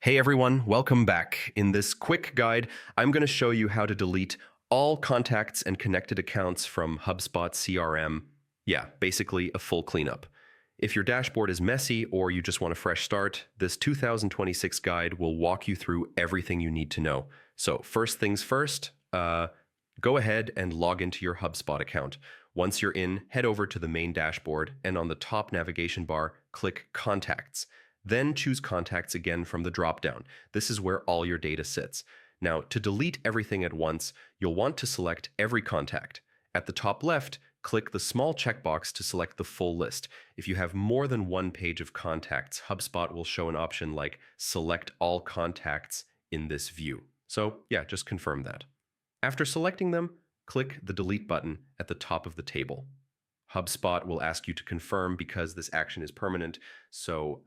Hey everyone, welcome back. In this quick guide, I'm going to show you how to delete all contacts and connected accounts from HubSpot CRM. Yeah, basically a full cleanup. If your dashboard is messy or you just want a fresh start, this 2026 guide will walk you through everything you need to know. So first things first, go ahead and log into your HubSpot account. Once you're in, head over to the main dashboard and on the top navigation bar, click Contacts. Then choose Contacts again from the dropdown. This is where all your data sits. Now, to delete everything at once, you'll want to select every contact. At the top left, click the small checkbox to select the full list. If you have more than one page of contacts, HubSpot will show an option like Select All Contacts in this view. So yeah, just confirm that. After selecting them, click the Delete button at the top of the table. HubSpot will ask you to confirm because this action is permanent, so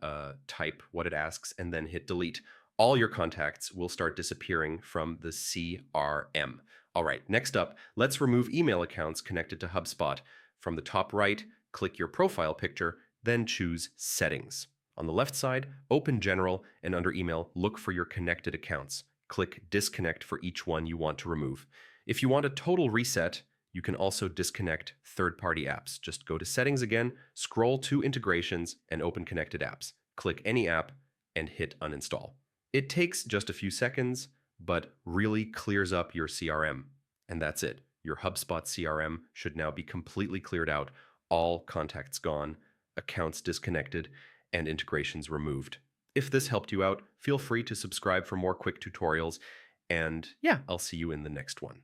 type what it asks and then hit delete. All your contacts will start disappearing from the CRM. All right, next up, let's remove email accounts connected to HubSpot. From the top right, click your profile picture, then choose Settings. On the left side, open General, and under Email, look for your connected accounts. Click Disconnect for each one you want to remove. If you want a total reset, you can also disconnect third-party apps. Just go to Settings again, scroll to Integrations, and open Connected Apps. Click any app and hit Uninstall. It takes just a few seconds, but really clears up your CRM. And that's it. Your HubSpot CRM should now be completely cleared out, all contacts gone, accounts disconnected, and integrations removed. If this helped you out, feel free to subscribe for more quick tutorials, and yeah, I'll see you in the next one.